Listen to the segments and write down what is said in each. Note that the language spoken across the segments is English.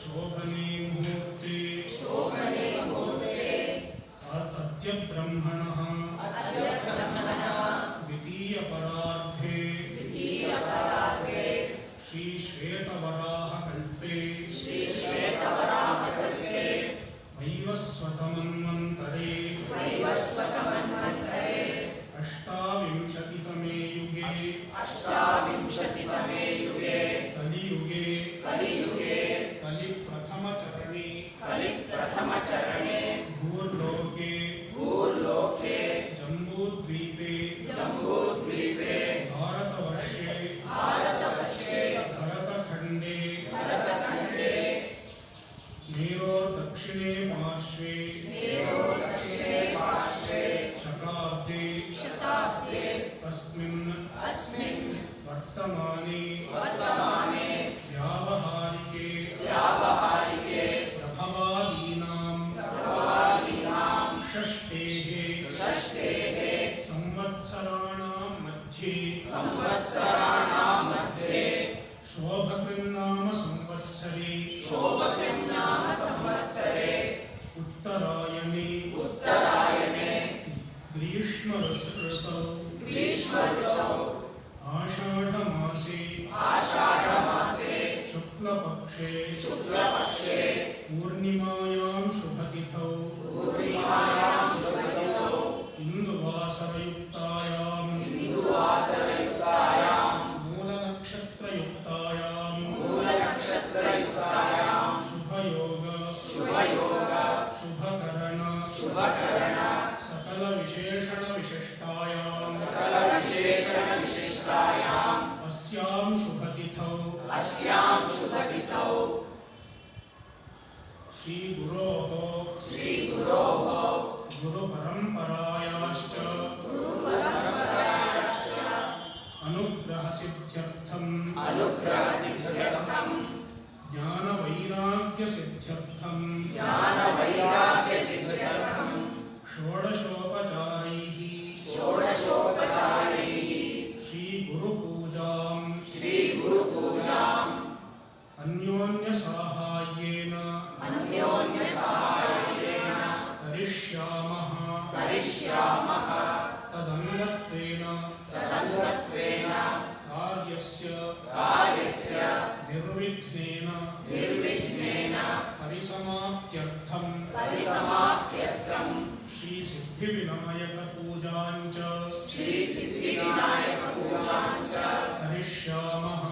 शोभने मुहूर्ते अद्य ब्रह्मणः द्वितीयपरार्धे श्रीश्वेतवराहकल्पे वैवस्वतमन्वन्तरे अष्टाविंशतितमे युगे कलियुगे कलिप्रथमचरणे भूर्लोके जम्बूद्वीपे भारतवर्षे भरतखण्डे मेरोर्दक्षिणे पार्श्वे शताब्दे अस्मिन् वर्तमाने व्यावहारिके प्रभवादीनां षष्ठेः संवत्सराणां मध्ये शोभकृन्नाम संवत्सरे उत्तरायणे ग्रीष्म ऋतौ आषाढमासे शुक्लपक्षे पूर्णिमायां शुभतिथौ इन्दुवासरयुक्तायां मूलनक्षत्रयुक्तायां शुभयोग शुभकरण सकलविशेषणविशिष्टायाम् अस्यां शुभतिथौ श्रीगुरोः गुरुपरम्परायाश्च अनुग्रहसिद्ध्यर्थं ज्ञानवैराग्यसिद्ध्यर्थं षोडशोपचारैः श्रीगुरुपूजाम् अन्योन्यसाहाय्येन करिष्यामः तदङ्गत्वेन कार्यस्य निर्विघ्नेन परिसमाप्त्यर्थं श्रीसिद्धिविनायकपूजाञ्च करिष्यामः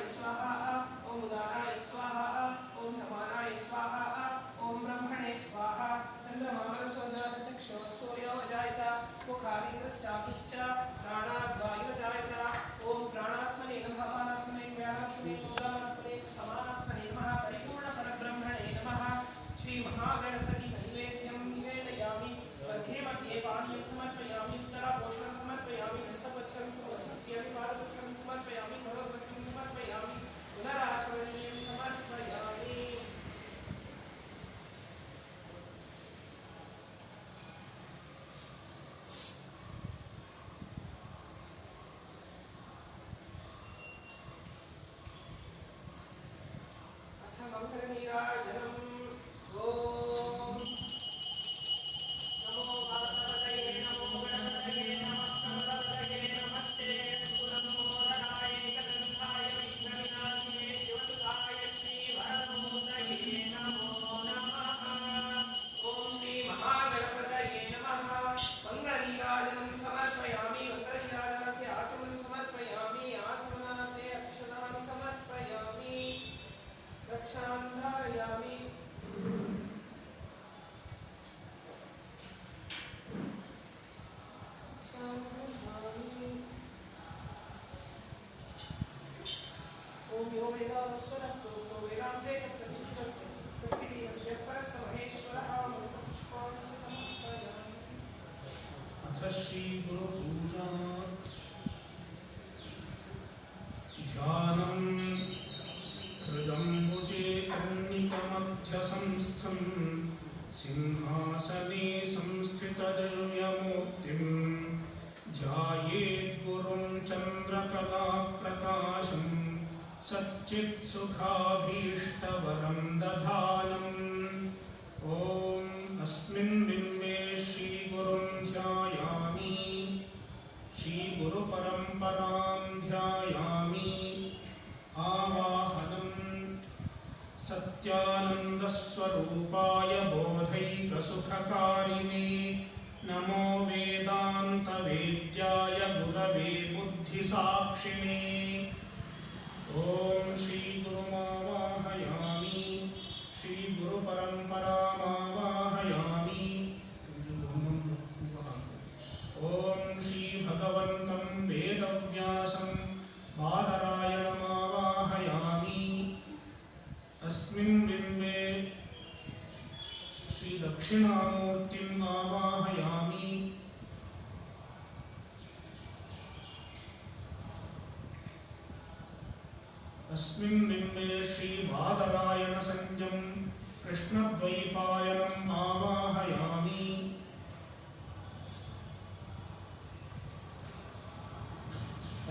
स्वाहा ओम उदाराय स्वाहा ओम समानाय स्वाहा ओम ब्रह्मणे स्वाहा चंद्रमामलस्वजात चक्षु सूर्यो जायत मुखादित्रश्चाभिश्च प्राणाद्वायो जायत ओम प्राणात्मने नमः अपानात्मने व्यानात्मने उदानात्मने समानात्मने नमः परिपूर्ण परब्रह्मणे नमः श्री महागणपति नैवेद्यं निवेदयामि मध्ये मध्ये पानीयं समर्पयामि उत्तरापोषणं समर्पयामि हस्तपक्षं समर्पयामि पादपक्षं समर्पयामि भगवत्पक्षं समर्पयामि पुनराचरणीयं समर्पयामि अथ मंगलनीराजनम् ओम नमो भारतवतये नमो गणपतये नमः सर्वतये नमस्ते कुलमोदराय एकदन्ताय विघ्नविनाशिने शिवसुताय श्रीवरदमूर्तये नमो नमः ओम श्री महागणपतये नमः मंगलनीराजनं समर्पयामि मंगलनीराजनाथे आचमनं समर्पयामि आचमनाथे अक्षतानि समर्पयामि रक्षां धारयामि ओम यो वेदावस्वरः प्रोक्तो वेदान्ते च प्रतिष्ठितः प्रकृतिर्यस्य परस्य महेश्वरः मंत्रपुष्पाणि च समर्पयामि अथ श्री गुरु पूजा ध्यानं हृदम्बुजे अन्निकमध्यसंस्थं सिंहासने संस्थितदिव्यमूर्तिं ध्यायेद्गुरुं चन्द्रकलाप्रकाशं सच्चित्सुखाभीष्टवरं दधानम् ॐ अस्मिन् बिम्बे श्रीगुरुं ध्यायामि श्रीगुरुपरम्परां ध्यायामि आवाहनं सत्यानन्दस्वरूपाय बोधैकसुखकारिणे नमो वेदान्तवेद्याय गुरवे बुद्धिसाक्षिणे ॐ श्रीगुरुमावाहयामि श्रीगुरुपरम्परामावाहयामि ॐ श्रीभगवन्तं वेदव्यासं बादरायणमावाहयामि अस्मिन् बिम्बे श्रीदक्षिणामूर्तिम् आवाहयामि अस्मिन् बिम्बे श्रीबादरायणसंज्ञं कृष्णद्वैपायनम् आवाहयामि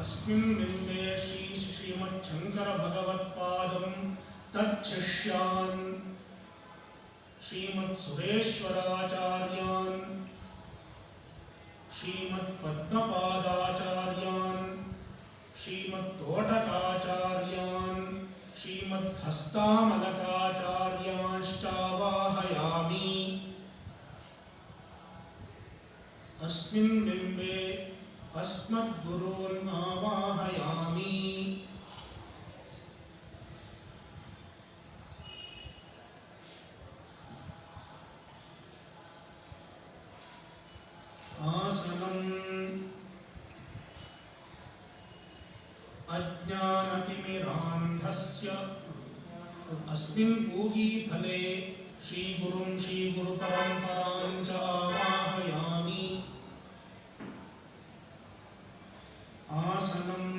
अस्मिन् बिम्बे श्रीमच्छङ्करभगवत्पादं तच्छिष्यान् श्रीमत्सुरेश्वराचार्यान् श्रीमत्पद्मपादाचार्यान् श्रीमत्तोटकाचार्यान् श्रीमद्हस्तामलकाचार्यांश्चावाहयामि अस्मिन् बिम्बे अस्मद्गुरून् आवाहयामि आसनम् अज्ञानतिमिरान्धस्य अस्मिन् पूगीफले श्रीगुरुं श्रीगुरुपरम्परां च आवाहयामि आसनम्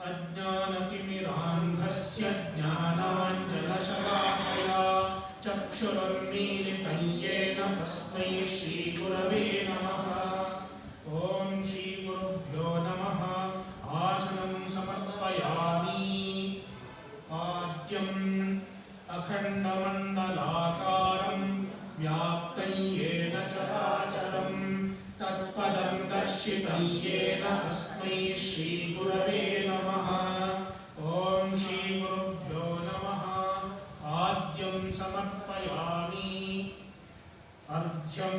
अज्ञानतिमिरान्धस्य ज्ञानाञ्जनशलाकया चक्षुरुन्मीलितं येन तस्मै श्रीगुरवे नमः ॐ श्रीगुरुभ्यो नमः आसनं समर्पयामि आद्यम् अखण्डमण्डलाकारं व्याप्तं येन चराचरं तत्पदं दर्शितं येन तस्मै श्रीगुरवे नमः ॐ श्रीगुरुभ्यो नमः आद्यं समर्पयामि अर्घ्यं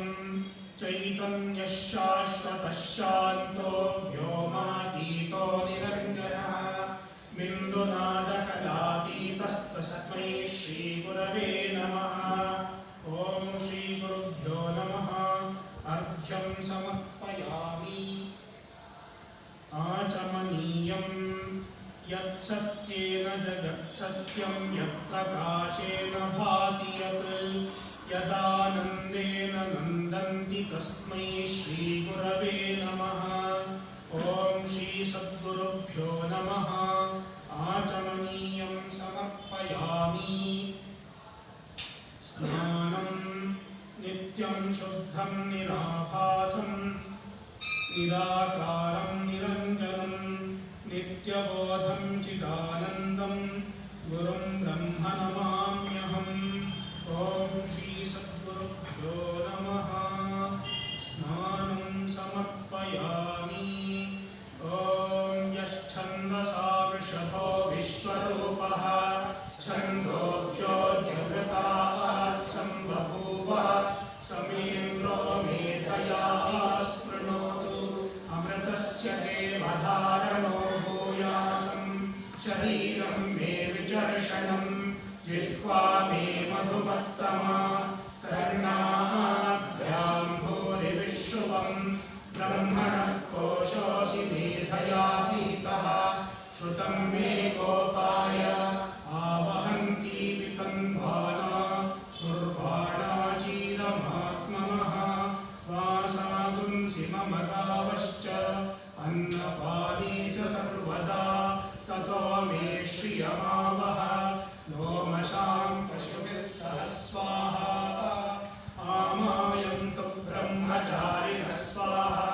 चैतन्यः शाश्वतः शान्तो व्योमातीतो निरञ्जनः यत्सत्येन जगत्सत्यं यत्प्रकाशेन भाति यत् यदानन्देन नन्दन्ति तस्मै श्रीगुरवे नमः। ॐ श्री सद्गुरुभ्यो नमः। आचमनीयं समर्पयामि। स्नानं नित्यं शुद्धं निराभासं निराकारं निरञ्जनं नित्यबोधं चिदानन्दं गुरुं ब्रह्म नमाम्यहम्। ॐ श्री सद्गुरुभ्यो नमः। स्नानं समर्पयामि। ॐ यश्छन्दसा वृषभो विश्वरूपः छन्दोभ्योऽध्यवृतात् सम्बभूव समेन्द्रो मेधया स्पृणोतु अमृतस्य देवधारणो भूयासं शरीरं मे विचर्षणं जिह्वा मे मधुमत्तमा कर्णाभ्यां भूरिविश्रुवं ब्रह्मणः कोशोऽसि मेधया पीतः श्रुतं मे गोपाय आवहन्ति वितन्वाना दुर्वाणा चीरमात्मनः वासागुंसि मम गावश्च अन्नपाने च सर्वदा ततो मे श्रियमावह लोमशां पशुभिः सह स्वाहा आमायन्तु ब्रह्मचारिणः स्वाहा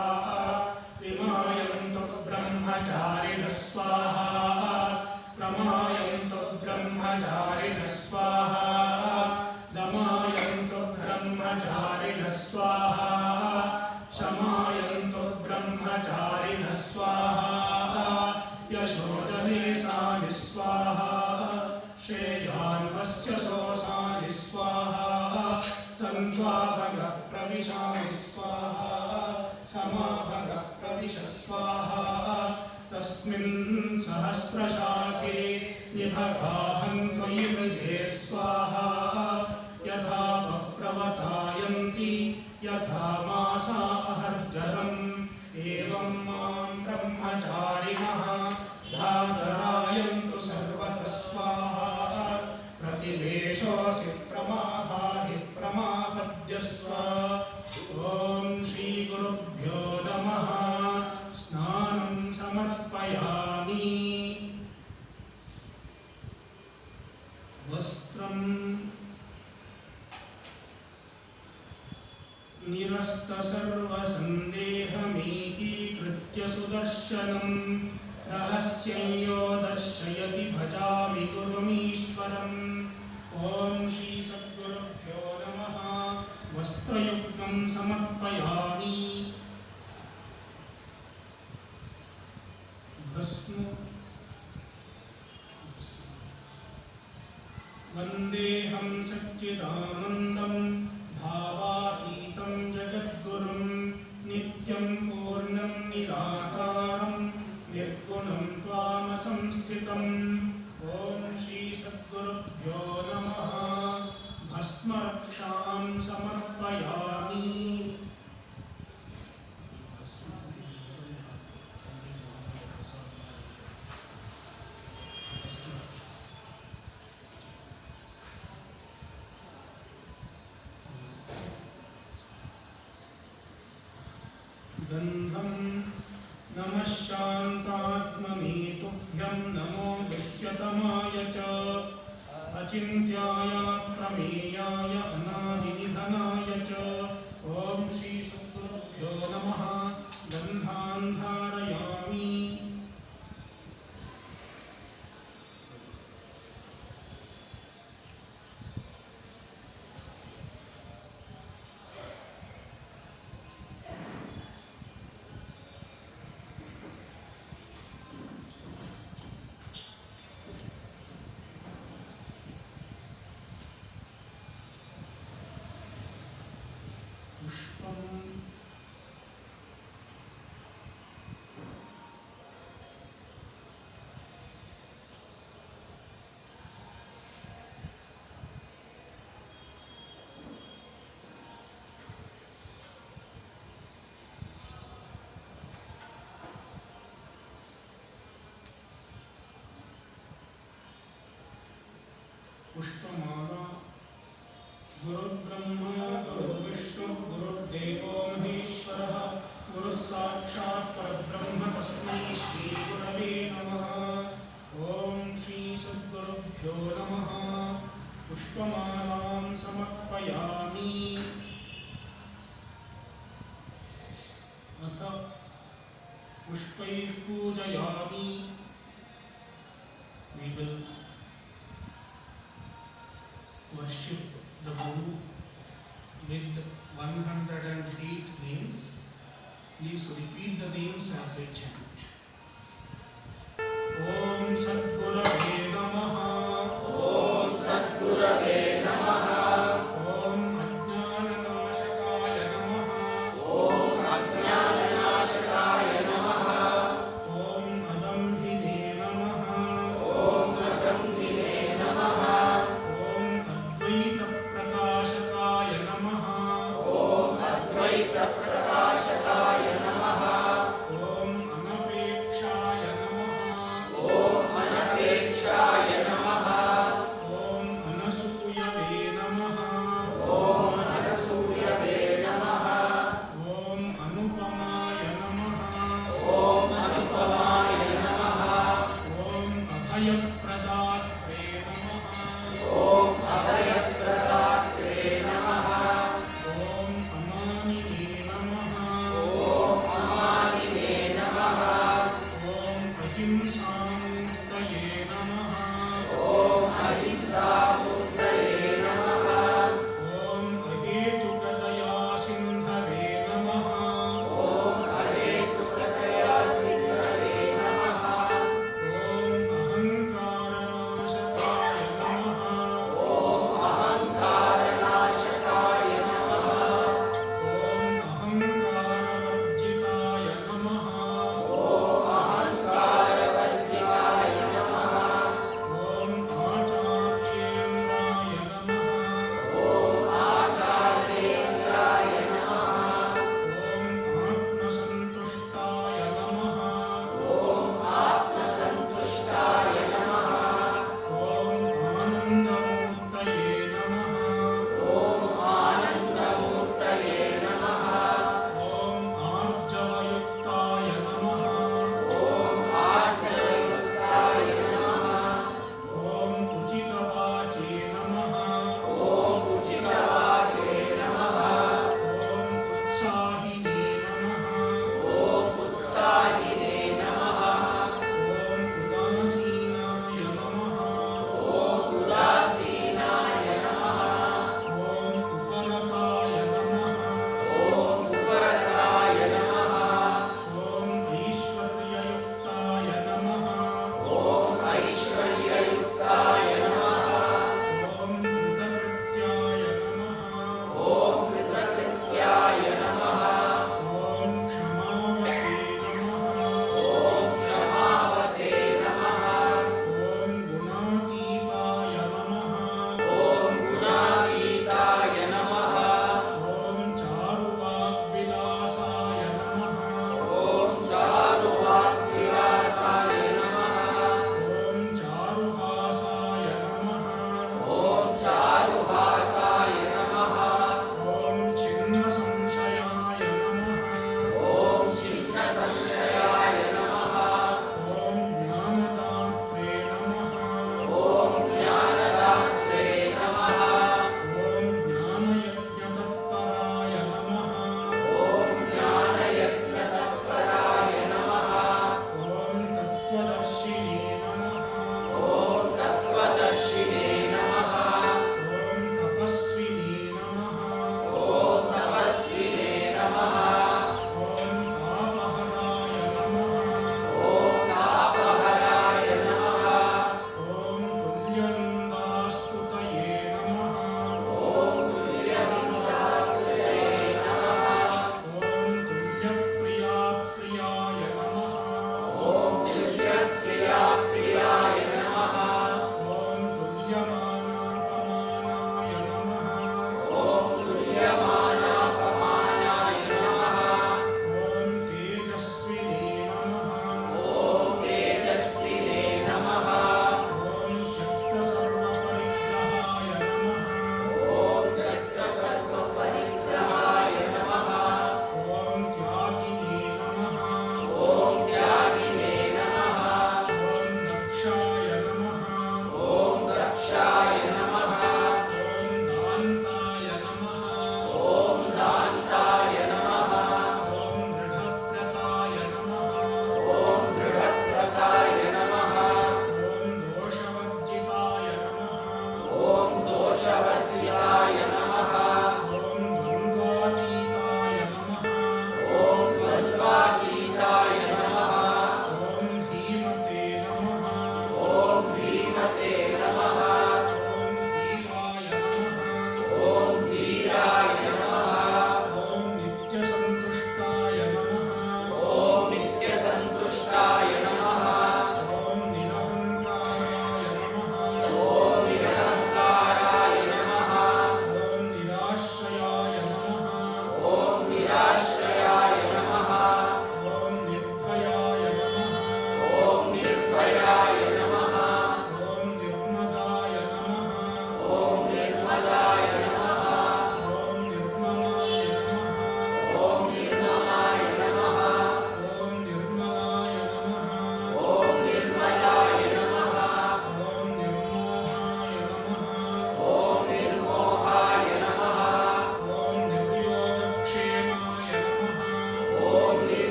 विमायन्तु ब्रह्मचारिणः स्वाहा प्रमायन्तु ब्रह्मचारिणः स्वाहा दमायन्तु ब्रह्मचारिणः स्वाहा शमायन्तु ब्रह्मचारिणः स्वाहा यशोजनेशानि स्वाहा श्रेयान्वस्य सोऽसानि स्वाहा तन्त्वा भगः प्रविशानि स्वाहा समा भगः प्रविश स्वाहा तस्मिन् सहस्रशाखे निभगाहं त्वयि मृजे स्वाहा यथा बह्प्रवतायन्ति यथा मासा अहर्जरम् एवं मां ब्रह्मचारिणः धातरायन्तु सर्वतः स्वाहा प्रतिवेशोऽसि प्रमादाहि प्रमापद्यस्व। ॐ श्रीगुरुभ्यो नमः। स्नानं समर्पयामि। वस्त्रं निरस्तसर्वसन्देहमेकीकृत्य सुदर्शनं रहस्यं यो दर्शयति भजामि गुरुमीश्वरम्। ॐ श्री सद्गुरुभ्यो नमः। वस्त्रयुग्मं समर्पयामि। भस्म वन्देऽहं सच्चिदानन्दं भावातीतं जगद्गुरुं नित्यं पूर्णं निराकारं निर्गुणं त्वामसंस्थितम्। ॐ श्री सद्गुरुभ्यो नमः। भस्मरक्षां समर्पयामि। गन्धं नमः शान्तात्मने तुभ्यं नमो गुह्यतमाय च अचिन्त्याय प्रमेयाय अनादिनिधनाय च। ॐ श्री सद्गुरुभ्यो नमः। गन्धान् धारयामि। पुष्पं पुष्पमाला गुरुर्ब्रह्मा गुरुर्विष्णु गुरुर्देवो महेश्वरः गुरुः साक्षात् परब्रह्म तस्मै श्री गुरवे नमः। ओम श्री सद्गुरुभ्यो नमः। पुष्पमालां समर्पयामि। अथ पुष्पैः पूजयामि। We will worship the Guru with 108 names. Please repeat the names as I chant. Om Sadgurave Namaha. Om Sadgurave Namaha. Om Ajnananashakaya Namaha. Om Ajnananashakaya Namaha. Om Adamhine Namaha. Om Adamhine Namaha. Om Advaita Prakashakaya Namaha. Om Advaita Prakashakaya Namaha. Om Anapekshaya Namaha. Om Anapekshaya Namaha. Om Anasuyave Namaha. Om Anasuyave Namaha. Om Anupamaya Namaha. Om Anupamaya Namaha. Om Abhayapradatre Namaha. Om Abhayapradatre Namaha. Om Amanine Namaha. Om Amanine Namaha. Om Ahimsamurtaye Namaha. Om Ahimsamurtaye Namaha. Om Ahetukadaya Sindhave Namaha. Om Ahetukataya Sindhave Namaha. Om Ahankaranashaya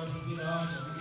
परिविराजम्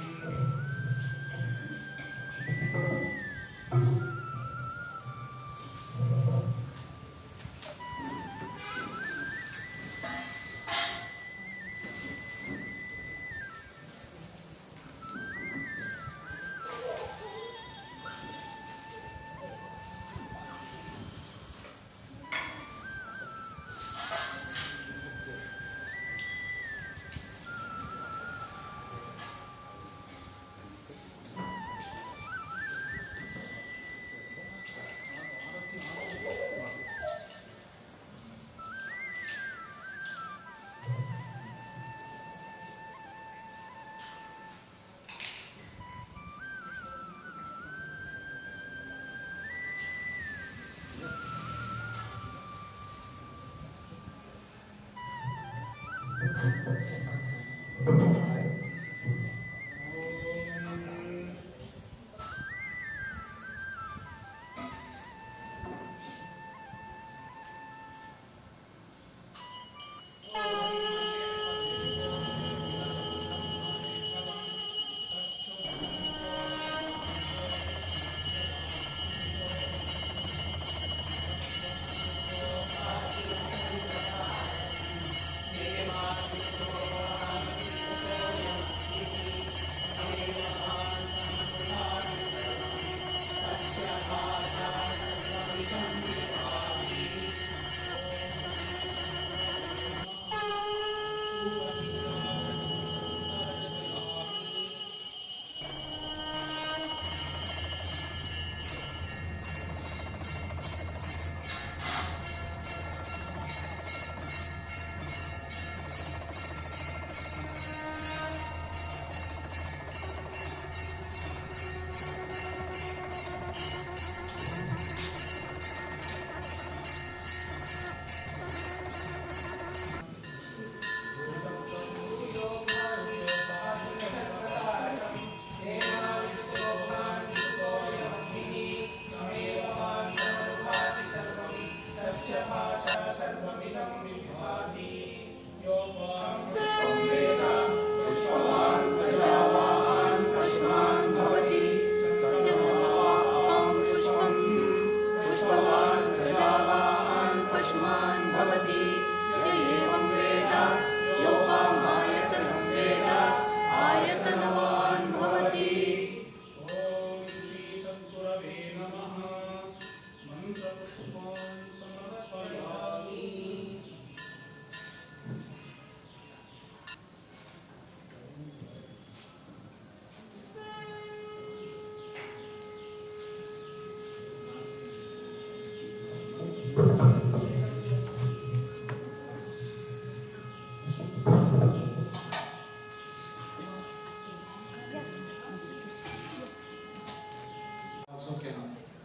Also can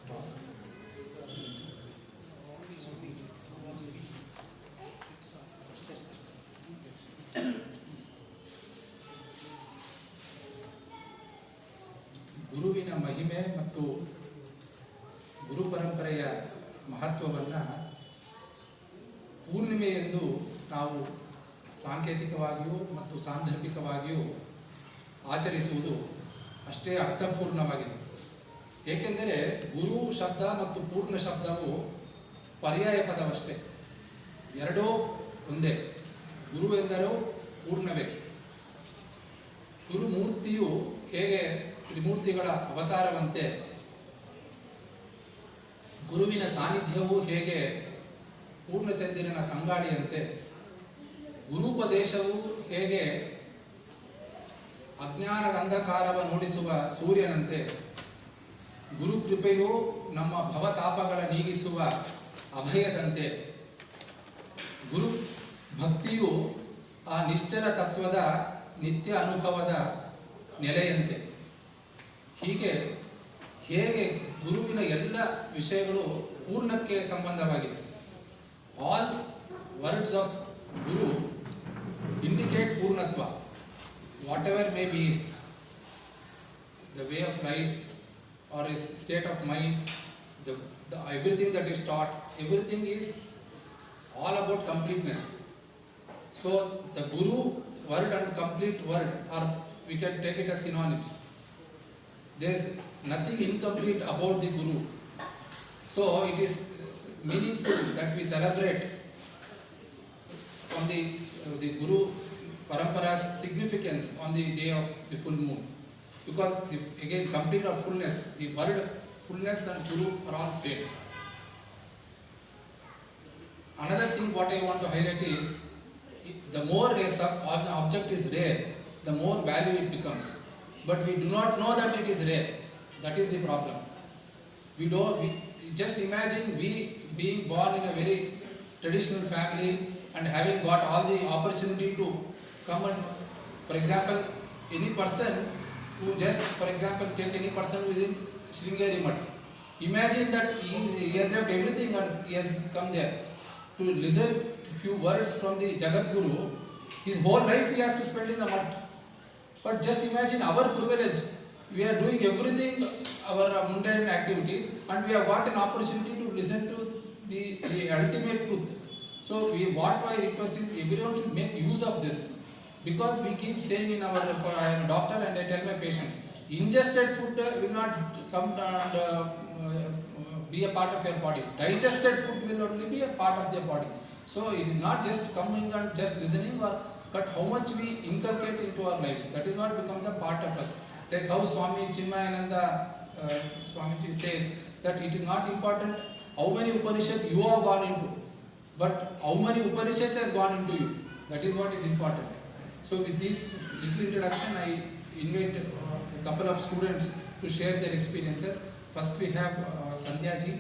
talk. ಗುರುವಿನ ಮಹಿಮೆ ಮತ್ತು ಗುರು ಪರಂಪರೆಯ ಮಹತ್ವವನ್ನು ಪೂರ್ಣಿಮೆ ಎಂದು ನಾವು ಸಾಂಕೇತಿಕವಾಗಿಯೂ ಮತ್ತು ಸಾಂದರ್ಭಿಕವಾಗಿಯೂ ಆಚರಿಸುವುದು ಅಷ್ಟೇ ಅರ್ಥಪೂರ್ಣವಾಗಿದೆ. ಏಕೆಂದರೆ ಗುರು ಶಬ್ದ ಮತ್ತು ಪೂರ್ಣ ಶಬ್ದವು ಪರ್ಯಾಯ ಪದವಷ್ಟೇ, ಎರಡೂ ಒಂದೇ. ಗುರು ಎಂದರೂ ಪೂರ್ಣವೇ. ಗುರುಮೂರ್ತಿಯು ಹೇಗೆ ತ್ರಿಮೂರ್ತಿಗಳ ಅವತಾರವಂತೆ, ಗುರುವಿನ ಸಾನ್ನಿಧ್ಯವು ಹೇಗೆ ಪೂರ್ಣಚಂದಿರನ ತಂಗಾಳಿಯಂತೆ, ಗುರುಪದೇಶವು ಹೇಗೆ ಅಜ್ಞಾನದ ಅಂಧಕಾರವನ್ನು ನೋಡಿಸುವ ಸೂರ್ಯನಂತೆ, ಗುರುಕೃಪೆಯು ನಮ್ಮ ಭವತಾಪಗಳ ನೀಗಿಸುವ ಅಭಯದಂತೆ, ಗುರು ಭಕ್ತಿಯು ಆ ನಿಶ್ಚಲ ತತ್ವದ ನಿತ್ಯ ಅನುಭವದ ನೆಲೆಯಂತೆ. ಹೀಗೆ ಹೇಗೆ ಗುರುವಿನ ಎಲ್ಲ ವಿಷಯಗಳು ಪೂರ್ಣಕ್ಕೆ ಸಂಬಂಧವಾಗಿದೆ. All words of guru indicate ಪೂರ್ಣತ್ವ. Whatever may be is the way of life or his state of mind, the everything that is taught, everything is all about completeness. So the Guru word and complete word are we can take it as synonyms. There is nothing incomplete about the Guru. So it is meaningful that we celebrate on the Guru Parampara's significance on the day of the full moon. Because again, complete of fullness, the word fullness and Guru are all same. Another thing what I want to highlight is, the more the object is rare, the more value it becomes. But we do not know that it is rare. That is the problem. We just imagine we being born in a very traditional family and having got all the opportunity to come and, for example, any person who just, for example, take any person who is in Sringeri Mutt. Imagine that he has left everything and he has come there to listen to few words from the Jagat Guru. His whole life he has to spend in the mud. But just imagine our privilege. We are doing everything, our mundane activities, and we have got an opportunity to listen to the ultimate truth. So what my request is, everyone should make use of this. Because we keep saying in our, I am a doctor and I tell my patients, ingested food will not come and be a part of your body. Digested food will only be a part of their body. So it is not just coming and just listening, but how much we inculcate into our lives. That is what becomes a part of us. Like how Swami Chinmayananda Swamiji says that it is not important how many Upanishads you have gone into, but how many Upanishads has gone into you. That is what is important. So with this little introduction, I invite a couple of students to share their experiences. First we have Sandhya ji,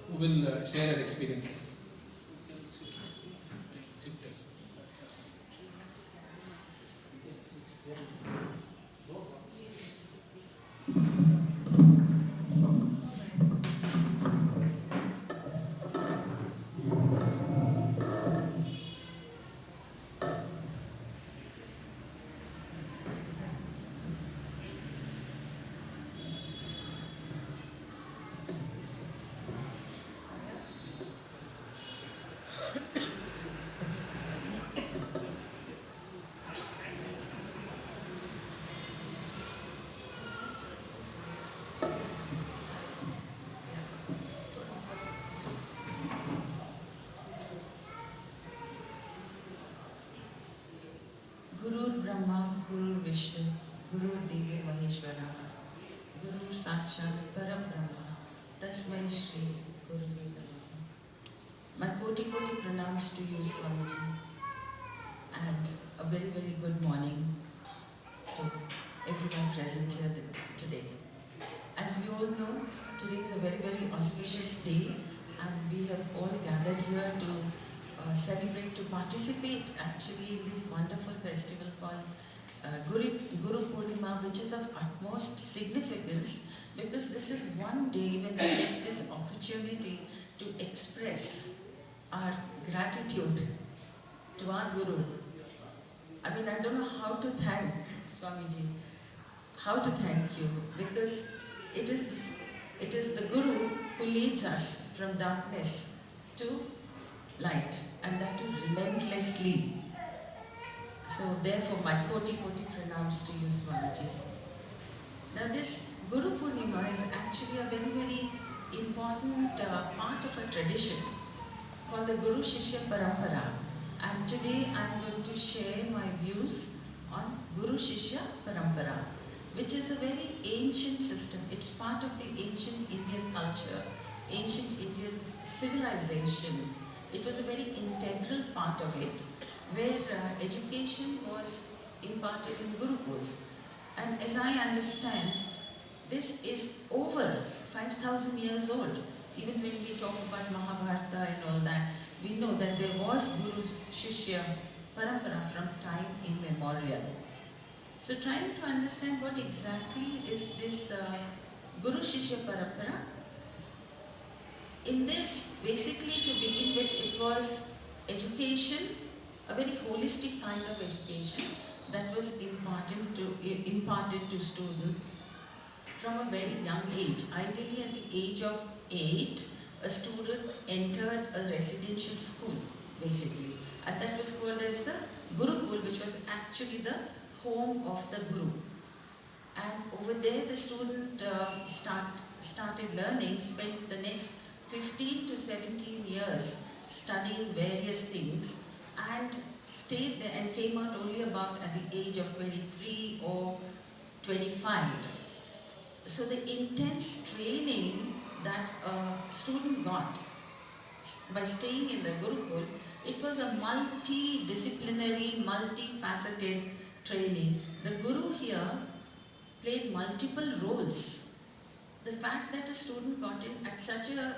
who will share her experiences. Guru Brahma, Guru Vishnu, Guru Devi Maheshwara, Guru Sakshat Parabrahma, Tasmai Shri Guru Namaha. My koti pranams to you, Swamiji, and a very, very good morning to everyone present here today. As we all know, today is a very, very auspicious day, and we have all gathered here to celebrate, to participate actually in this wonderful festival called Guru Purnima, which is of utmost significance because this is one day when we get this opportunity to express our gratitude to our Guru. I mean, I don't know how to thank Swamiji, how to thank you, because it is the Guru who leads us from darkness to light, and that too relentlessly. So therefore my koti pranams to you, Swamiji. Now this Guru Purnima is actually a very, very important part of a tradition called the Guru Shishya Parampara, and today I am going to share my views on Guru Shishya Parampara, which is a very ancient system. It's part of the ancient Indian culture, ancient Indian civilization. It was a very integral part of it, where education was imparted in Gurukuls. And as I understand, this is over 5,000 years old. Even when we talk about Mahabharata and all that, we know that there was Guru Shishya Parampara from time immemorial. So trying to understand what exactly is this Guru Shishya Parampara. In this, basically to begin with, it was education, a very holistic kind of education that was imparted to students from a very young age. Ideally at the age of 8, a student entered a residential school, basically. And that was called as the Gurukul, which was actually the home of the Guru. And over there the student started learning, spent the next 15 to 17 years studying various things, and stayed there and came out only about at the age of 23 or 25. So the intense training that a student got by staying in the Gurukul, it was a multidisciplinary, multifaceted training. The Guru here played multiple roles. The fact that a student got in at such a,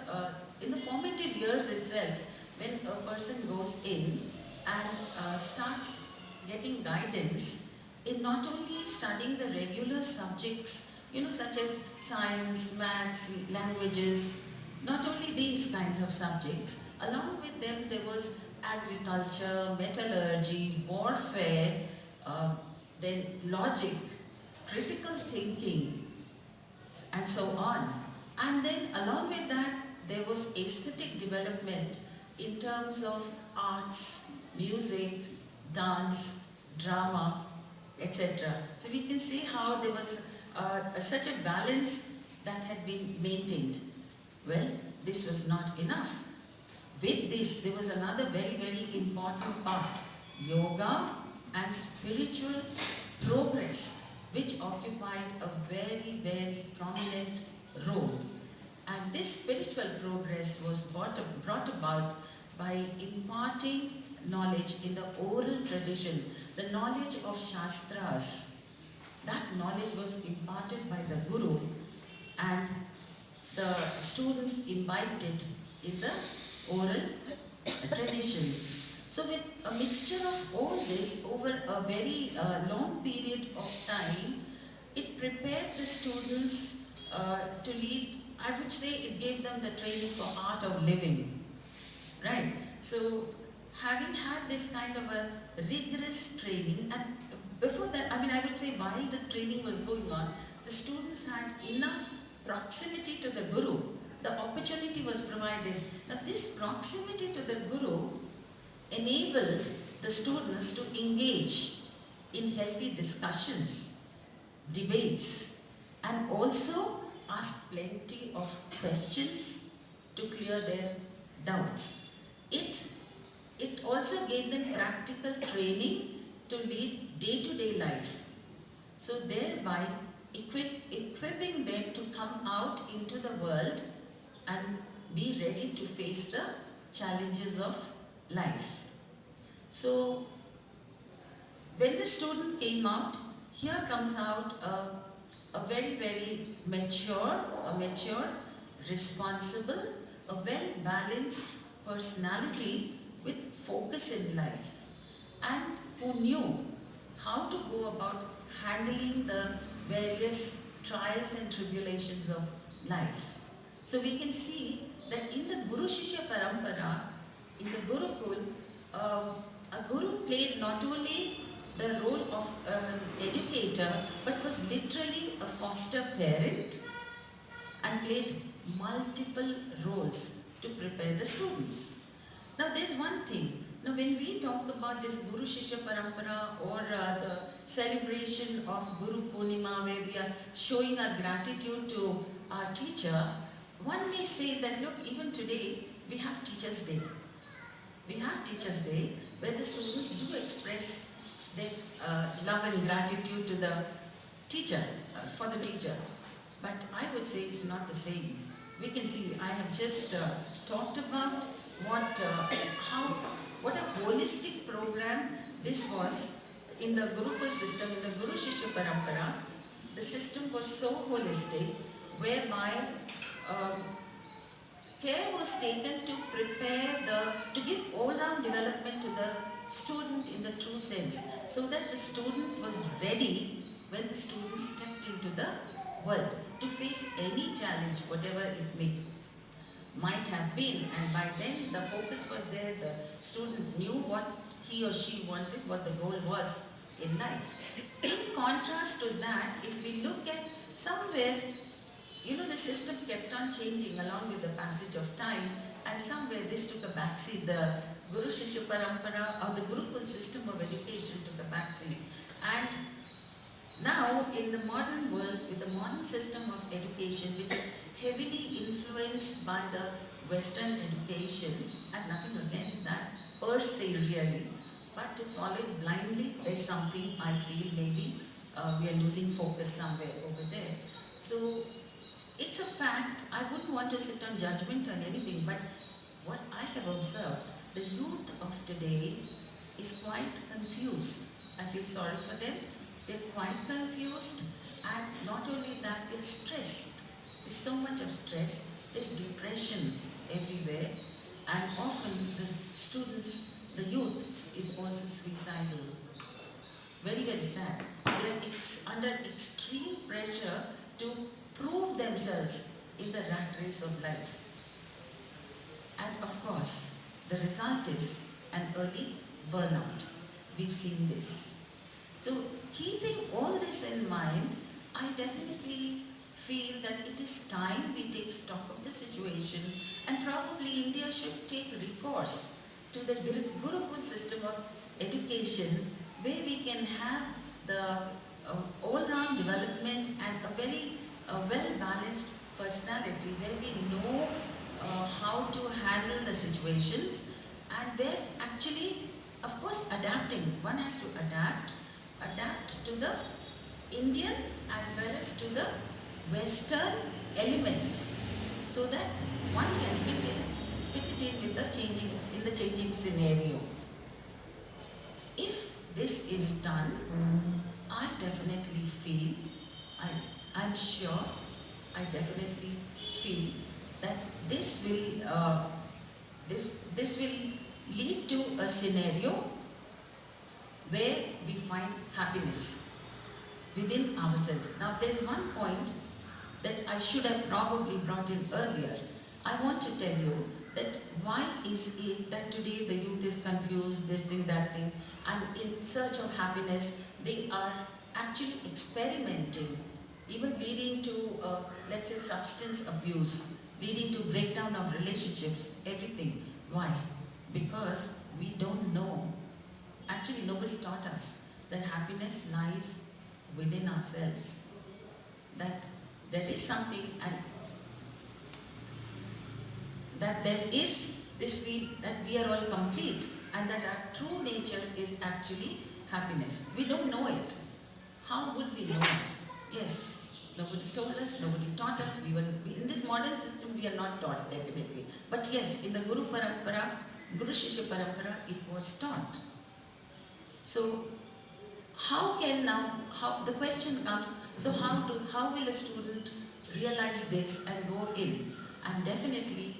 in the formative years itself, when a person goes in and starts getting guidance in not only studying the regular subjects, such as science, maths, languages, not only these kinds of subjects, along with them there was agriculture, metallurgy, warfare, then logic, critical thinking, and so on. And then along with that, there was aesthetic development in terms of arts, music, dance, drama, etc. So we can see how there was such a balance that had been maintained. Well, this was not enough. With this, there was another very, very important part, yoga and spiritual progress, which occupied a very, very prominent role. And this spiritual progress was brought about by imparting knowledge in the oral tradition, the knowledge of Shastras. That knowledge was imparted by the Guru, and the students imbibed it in the oral tradition. So with a mixture of all this over a very long period of time, it prepared the students to lead. I would say it gave them the training for art of living, right? So having had this kind of a rigorous training, and before that, I would say while the training was going on, the students had enough proximity to the Guru. The opportunity was provided. Now this proximity to the Guru enabled the students to engage in healthy discussions, debates, and also ask plenty of questions to clear their doubts. It also gave them practical training to lead day-to-day life. So thereby equipping them to come out into the world and be ready to face the challenges of life. So when the student came out, here comes out a very, very mature, responsible, a well-balanced personality with focus in life, and who knew how to go about handling the various trials and tribulations of life. So we can see that in the Guru Shishya Parampara, in the Gurukul, a Guru played not only the role of an educator, but was literally a foster parent and played multiple roles to prepare the students. Now there's one thing. Now when we talk about this Guru Shishya Parampara or the celebration of Guru Purnima, where we are showing our gratitude to our teacher, one may say that look, even today we have Teachers' Day. We have Teachers' Day where the students do express their love and gratitude to the teacher, for the teacher. But I would say it's not the same. We can see, I have just talked about what a holistic program this was in the Gurukul system, in the Guru Shishya Parampara. The system was so holistic, whereby care was taken to prepare to give all-round development to the student in the true sense, so that the student was ready when the student stepped into the world to face any challenge, whatever it might have been. And by then the focus was there, the student knew what he or she wanted, what the goal was in life. In contrast to that, if we look at somewhere, the system kept on changing along with the passage of time, and somewhere this took a backseat. The Guru Shishya Parampara or the Gurukul system of education took a backseat, and in the modern world, with the modern system of education, which is heavily influenced by the Western education, and nothing against that per se really, but to follow it blindly, there's something I feel maybe we are losing focus somewhere over there. So it's a fact. I wouldn't want to sit on judgment on anything, but what I have observed, the youth of today is quite confused. I feel sorry for them. They're quite confused, and not only that, they're stressed. There's so much of stress. There's depression everywhere, and often the students, the youth, is also suicidal. Very, very sad. They're under extreme pressure to prove themselves in the rat race of life. And of course, the result is an early burnout. We've seen this. So, keeping all this in mind, I definitely feel that it is time we take stock of the situation, and probably India should take recourse to the Gurukul system of education, where we can have the all-round development and a very well-balanced personality, where we know how to handle the situations, and where actually, of course, adapting. One has to adapt to the Indian as well as to the Western elements, so that one can fit it in with the changing scenario. If this is done, I definitely feel, I'm sure, I definitely feel that this will lead to a scenario where we find happiness within ourselves. Now, there's one point that I should have probably brought in earlier. I want to tell you that why is it that today the youth is confused, this thing, that thing, and in search of happiness, they are actually experimenting, even leading to, let's say, substance abuse, leading to breakdown of relationships, everything. Why? Because we don't know. Actually, nobody taught us that happiness lies within ourselves. That there is something, and that there is this feel that we are all complete, and that our true nature is actually happiness. We don't know it. How would we know it? Yes, nobody told us, nobody taught us. In this modern system, we are not taught, definitely. But yes, in the Guru Shishya Parampara, it was taught. So, the question comes, so how will a student realize this and go in? And definitely,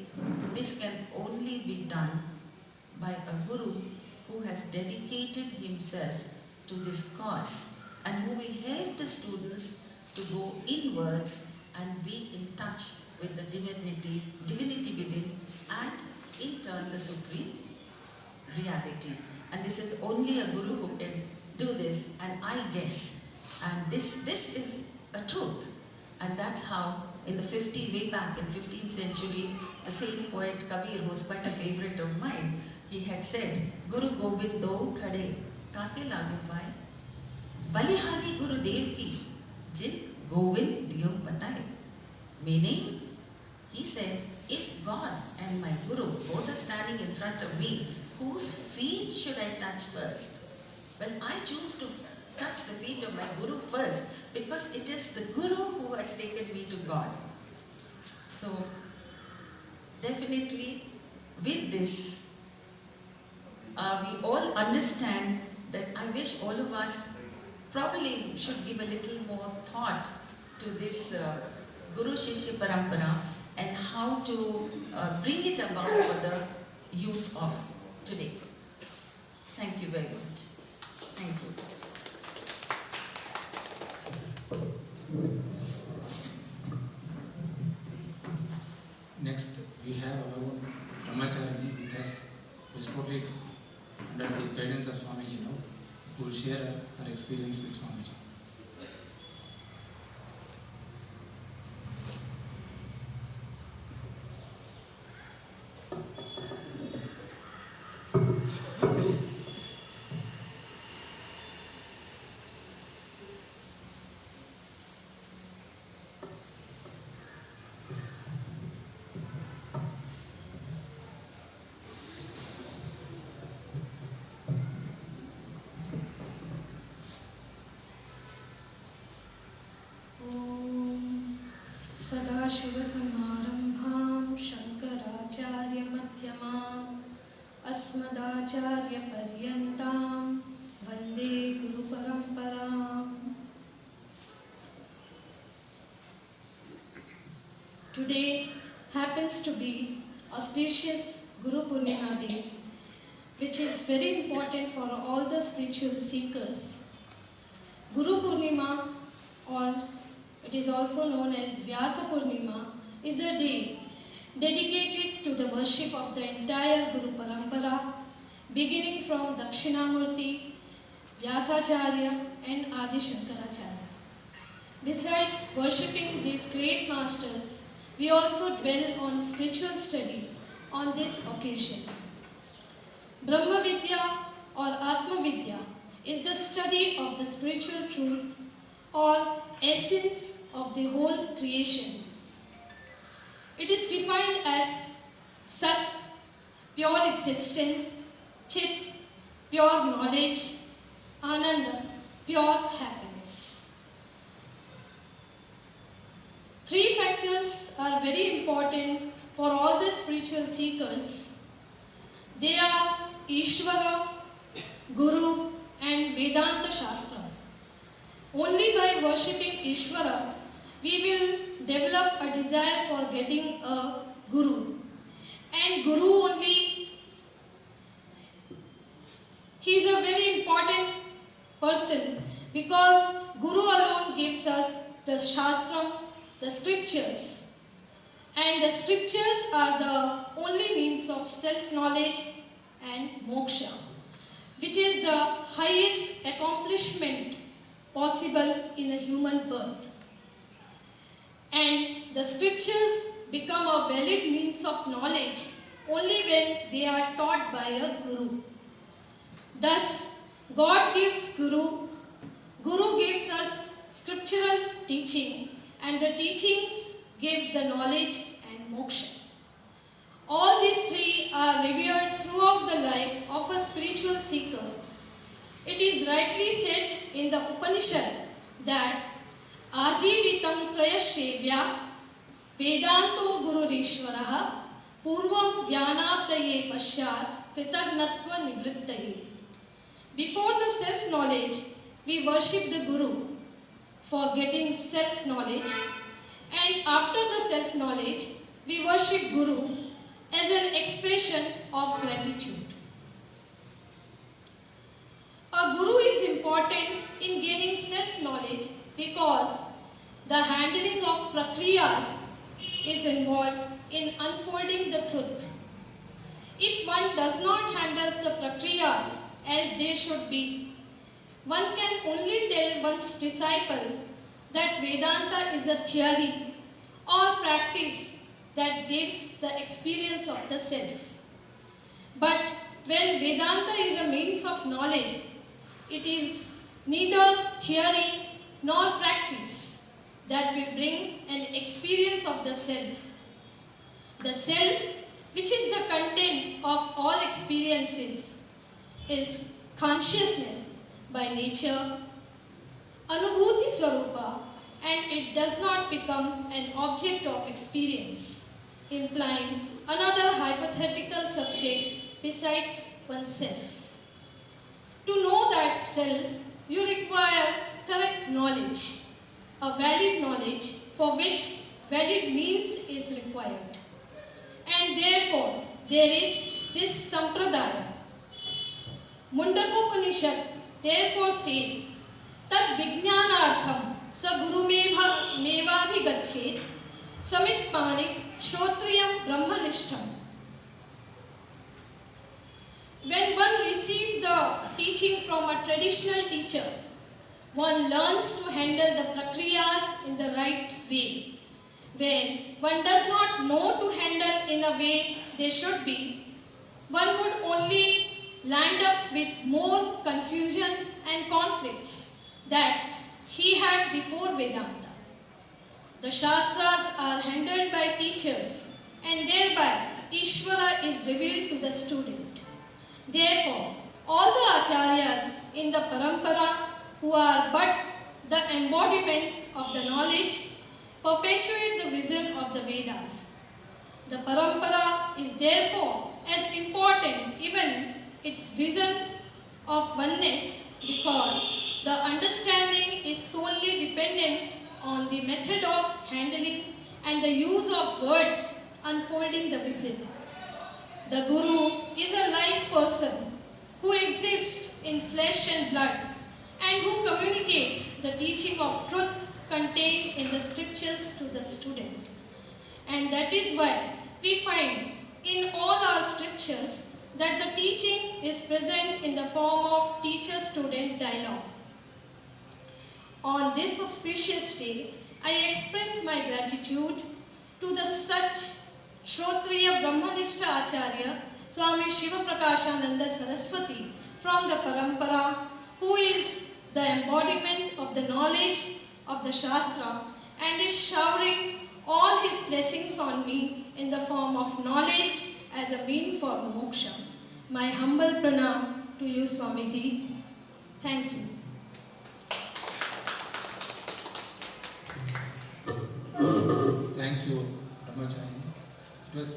this can only be done by a guru who has dedicated himself to this cause, and who will help the students to go inwards and be in touch with the divinity within, and in turn the supreme reality. And this is only a guru who can do this, and I guess, and this is a truth. And that's how way back in 15th century, the same poet Kabir, who was quite a favorite of mine, he had said, Guru Gobind do khade, kaake lagu paye, balihari Guru Dev ki, jin Govind diyo bataye. Meaning, he said, if God and my Guru both are standing in front of me, whose feet should I touch first? Well, I choose to touch the feet of my Guru first, because it is the Guru who has taken me to God. So, definitely with this, we all understand that I wish all of us probably should give a little more thought to this Guru Shishya Parampara, and how to bring it about for the youth of today. Thank you very much. Thank you. Next, we have our own Brahmacharya with us, who is totally under the guidance of Swamiji now, who will share her experience with Swamiji. सदाशिवसमारम्भां शङ्कराचार्यमध्यमाम् अस्मदाचार्यपर्यन्तां वन्दे गुरुपरम्पराम्. Today happens to be auspicious Guru Purnima Day, which is very important for all the spiritual seekers. Guru Purnima, or it is also known as Vyasa Purnima, is a day dedicated to the worship of the entire Guru Parampara, beginning from Dakshinamurti, Vyasacharya and Adi Shankaracharya. Besides worshipping these great masters, we also dwell on spiritual study on this occasion. Brahma Vidya or Atma Vidya is the study of the spiritual truth or essence of the whole creation. It is defined as Sat, pure existence, Chit, pure knowledge, Ananda, pure happiness. Three factors are very important for all the spiritual seekers. They are Ishvara, Guru and Vedanta Shastra. Only by worshipping Ishvara, we will develop a desire for getting a Guru. And Guru only, he is a very important person because Guru alone gives us the Shastra, the scriptures. And the scriptures are the only means of self-knowledge and moksha, which is the highest accomplishment possible in a human birth. And the scriptures become a valid means of knowledge only when they are taught by a guru. Thus, God gives Guru gives us scriptural teaching, and the teachings give the knowledge and moksha. All these three are revered throughout the life of a spiritual seeker. It is rightly said in the Upanishad that Ajivitam Trayashevya Vedanto Gururishvaraha Purvam Jnanaptaye Pashat Kritagnatva Nivrittaye. Before the self-knowledge, we worship the Guru for getting self-knowledge, and after the self-knowledge, we worship Guru as an expression of gratitude. A Guru is important in gaining self-knowledge because the handling of prakriyas is involved in unfolding the truth. If one does not handle the prakriyas as they should be, one can only tell one's disciple that Vedanta is a theory or practice that gives the experience of the self. But when Vedanta is a means of knowledge, it is neither theory nor practice that will bring an experience of the self. The self, which is the content of all experiences, is consciousness by nature, Anubhuti Swarupa, and it does not become an object of experience, implying another hypothetical subject besides oneself. To know that self, you require correct knowledge, a valid knowledge for which valid means is required. And therefore, there is this sampradaya. Mundakopanishad therefore says, Tad vijnanartham sa guru mevabhigachet samit panik shrotriyam brahmanishtam. When one receives the teaching from a traditional teacher, one learns to handle the prakriyas in the right way. When one does not know to handle in a way they should be, one would only land up with more confusion and conflicts that he had before Vedanta. The Shastras are handled by teachers, and thereby Ishvara is revealed to the student. Therefore, all the Acharyas in the Parampara, who are but the embodiment of the knowledge, perpetuate the vision of the Vedas. The parampara is therefore as important even its vision of oneness because the understanding is solely dependent on the method of handling and the use of words unfolding the vision. The Guru is a live person who exists in flesh and blood and who communicates the teaching of truth contained in the scriptures to the student. And that is why we find in all our scriptures that the teaching is present in the form of teacher-student dialogue. On this auspicious day, I express my gratitude to the such Shrotriya Brahmanishta Acharya Swami Shiva Prakashananda Saraswati from the Parampara, who is the embodiment of the knowledge of the Shastra and is showering all his blessings on me in the form of knowledge as a mean for moksha. My humble pranam to you, Swamiji. Thank you. Thank you, Brahmachari. It was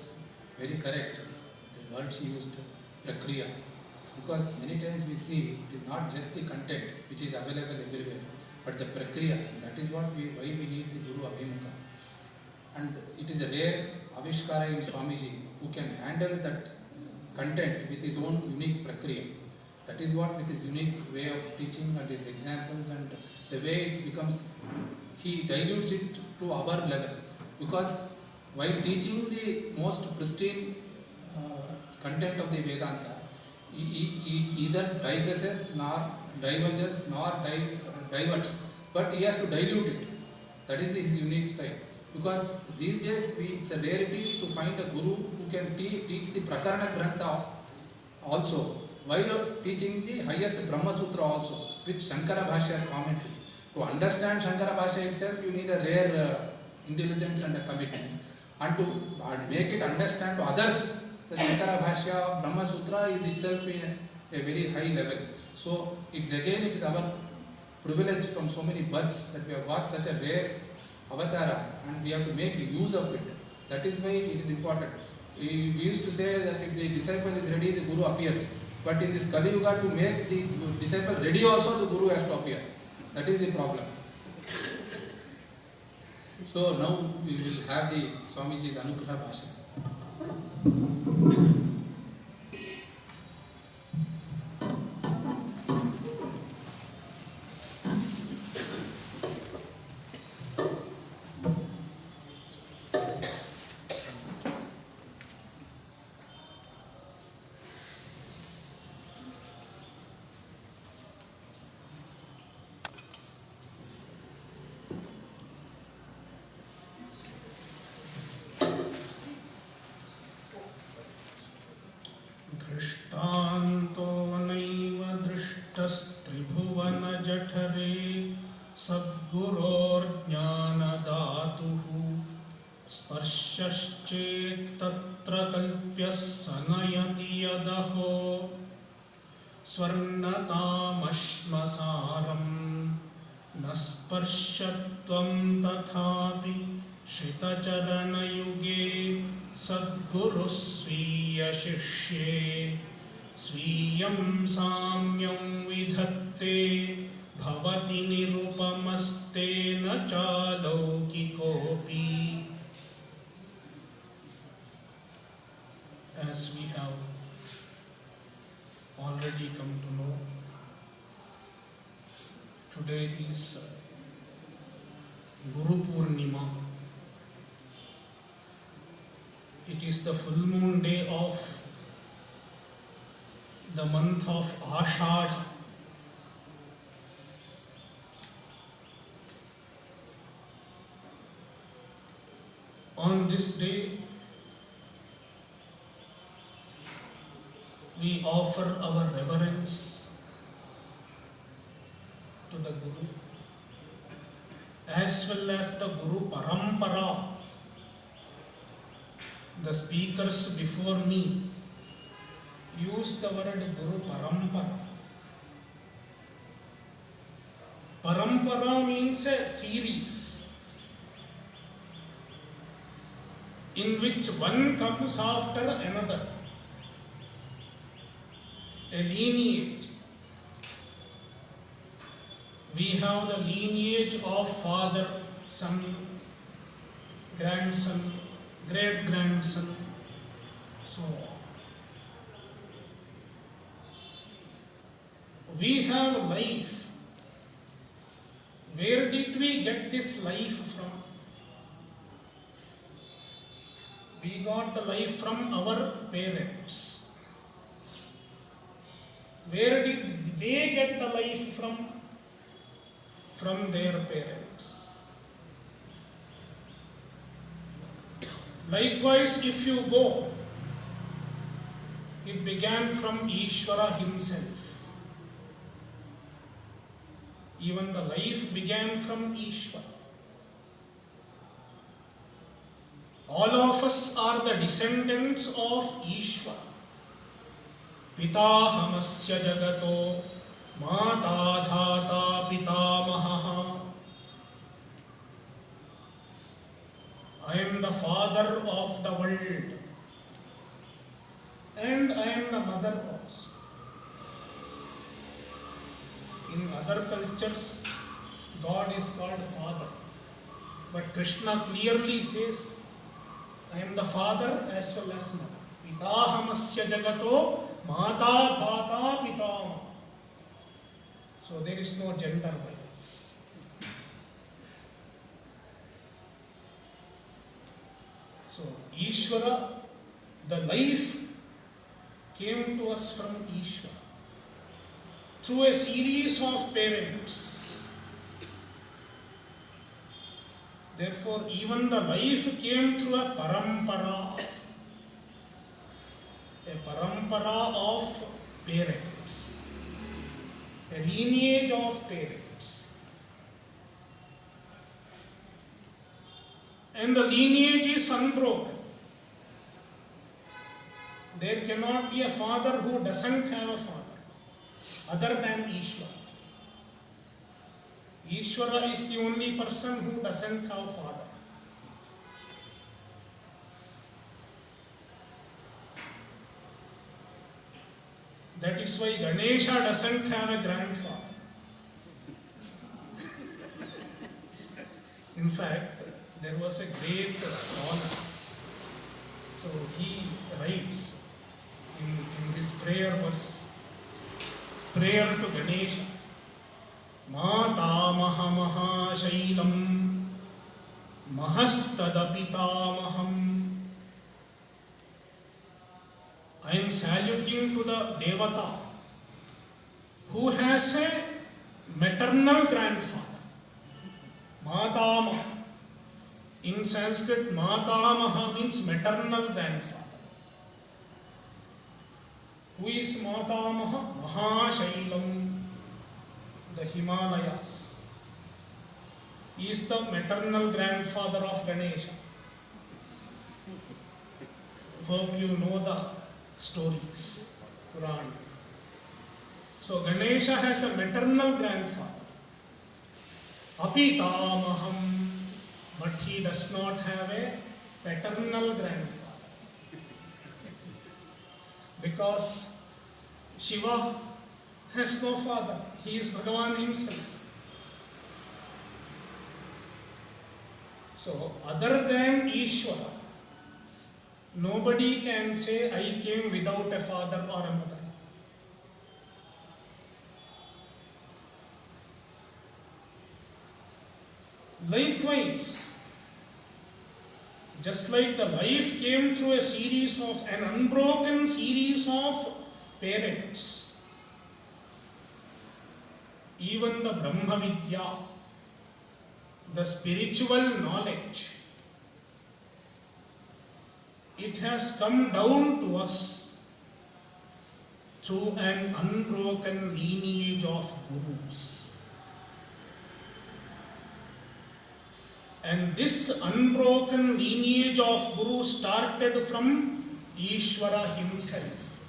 very correct, the word she used, prakriya. Because many times we see it is not just the content which is available everywhere, but the prakriya. That is why we need the Guru Abhimukha. And it is a rare avishkara in Swamiji who can handle that content with his own unique prakriya. That is what with his unique way of teaching and his examples and the way it becomes, he dilutes it to our level. Because while teaching the most pristine content of the Vedanta, he either digresses nor diverges nor diverts, but he has to dilute it. That is his unique style. Because these days it's a rarity to find a guru who can teach the Prakarana Grantha also, while teaching the highest Brahma Sutra also, with Shankara Bhashya's commentary. To understand Shankara Bhashya itself, you need a rare intelligence and a commitment. And to make it understand to others, the Shankara Bhashya Brahma Sutra is itself in a very high level. So it is our privilege from so many births that we have got such a rare avatara and we have to make use of it. That is why it is important. We used to say that if the disciple is ready, the Guru appears. But in this Kali Yuga, to make the disciple ready also, the Guru has to appear. That is the problem. So now we will have the Swamiji's Anugraha Bhasha. दृष्टान्तो नैव दृष्टस्त्रिभुवनजठरे सद्गुरोर्ज्ञानदातुः स्पर्शश्चेत्तत्र कल्प्यः स नयति यदहो स्वर्णतामश्मसारं न स्पर्शत्वं तथापि श्रितचरणयुगे सद्गुरुः स्वीयशिष्ये स्वीयं साम्यं विधत्ते भवति निरुपमस्तेन चालौकिकोऽपि. As we have already come to know, today is Guru Purnima. It is the full moon day of the month of Ashadha. On this day, we offer our reverence to the Guru as well as the Guru Parampara. The speakers before me used the word Guru Parampara. Parampara means a series. in which one comes after another, a lineage. We have the lineage of father, son, grandson, great grandson, so on. We have life. Where did we get this life from? We got the life from our parents. Where did they get the life from? From their parents. Likewise, if you go, it began from Ishvara himself. Even the life began from Ishvara. All of us are the descendants of Ishvara. Pitahamasya jagato mata dhata pitamaha. I am the father of the world and I am the mother also. In other cultures, God is called Father. But Krishna clearly says, I am the Father as well as Mother. Pitahamasya jagato mata dhata pitama. So there is no gender bias. So Ishvara, the life came to us from Ishvara through a series of parents. Therefore, even the life came through a parampara of parents, a lineage of parents. And the lineage is unbroken. There cannot be a father who doesn't have a father other than Ishvara. Ishvara is the only person who doesn't have father. That is why Ganesha doesn't have a grandfather. In fact, there was a great scholar. So he writes in this prayer verse, prayer to Ganesha. Matamaha mahashailam mahastadapitamaham. I am saluting to the Devata who has a maternal grandfather. Matamaha. In Sanskrit, Matamaha means maternal grandfather. Who is Matamaha? Mahashailam, the Himalayas. He is the maternal grandfather of Ganesha. Hope you know the stories, Puran. So Ganesha has a maternal grandfather. Apitamaham. But he does not have a paternal grandfather. Because Shiva has no father. He is Bhagavan himself. So, other than Ishvara, nobody can say, I came without a father or a mother. Likewise, just like the life came through an unbroken series of parents, even the Brahma Vidya, the spiritual knowledge, it has come down to us through an unbroken lineage of gurus. And this unbroken lineage of Guru started from Ishvara himself.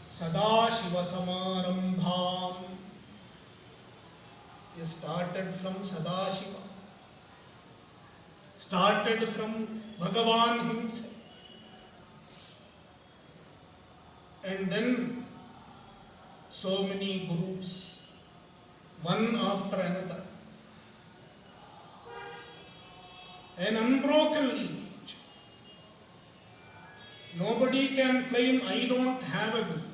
Sada Shiva Samarambham. It started from Sada Shiva. started from Bhagavan himself. And then so many gurus, one after another. An unbroken lineage. Nobody can claim, I don't have a guru.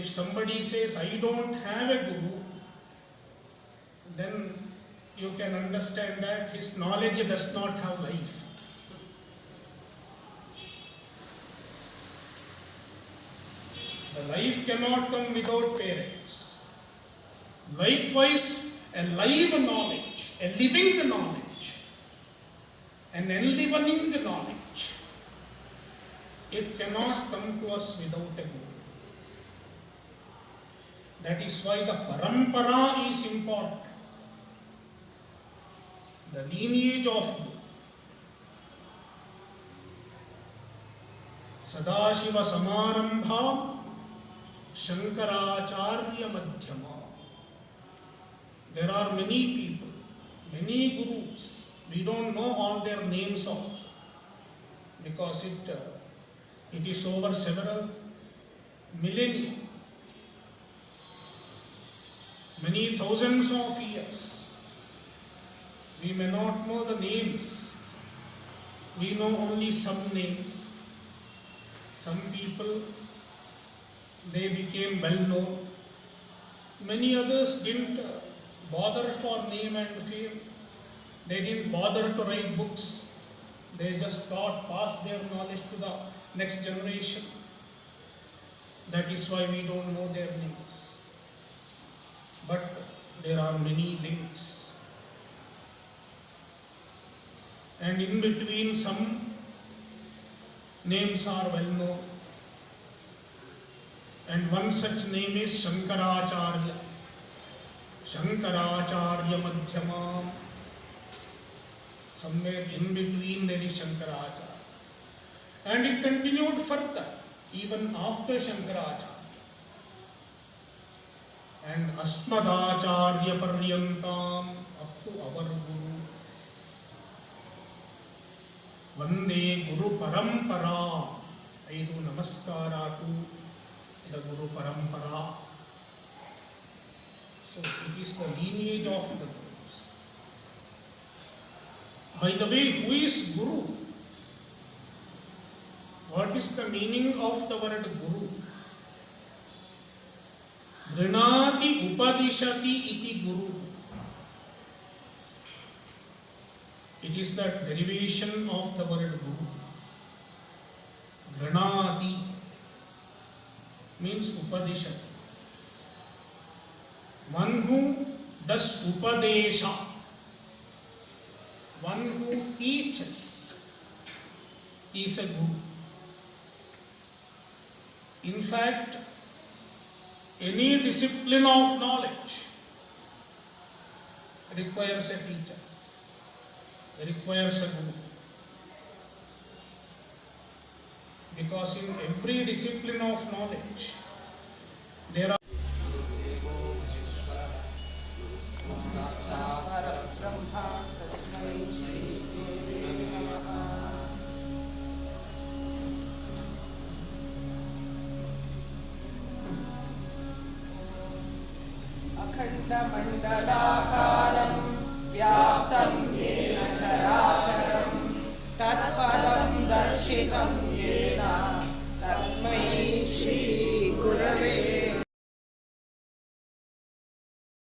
If somebody says, I don't have a guru, then you can understand that his knowledge does not have life. The life cannot come without parents. Likewise, a live knowledge, a living knowledge, an enlivening knowledge, it cannot come to us without a guru. That is why the parampara is important. The lineage of Guru. Sadashiva Samarambha Shankaracharya Madhyama. There are many people, many gurus. We don't know all their names also, because it is over several millennia, many thousands of years. We may not know the names. We know only some names. Some people, they became well known. Many others didn't bother for name and fame. They didn't bother to write books. They just thought, pass their knowledge to the next generation. That is why we don't know their names. But there are many links. And in between, some names are well known. And one such name is Shankaracharya. Shankaracharya Madhyama. Somewhere in between there is Shankaracharya. And it continued further, even after Shankaracharya. And Asmadacharya Paryantam, up to our Guru. Vande Guru Parampara. I do namaskara to the Guru Parampara. So it is the lineage of the Gurus. By the way, who is Guru? What is the meaning of the word Guru? Grinati Upadishati iti Guru. It is the derivation of the word Guru. Granati means Upadishati. One who does Upadesha, one who teaches, is a Guru. In fact, any discipline of knowledge requires a teacher. Requires a guru. Because in every discipline of knowledge, there are अखण्डमण्डलाकारं व्याप्तं येन चराचरं तत्पदं दर्शितं येन तस्मै श्री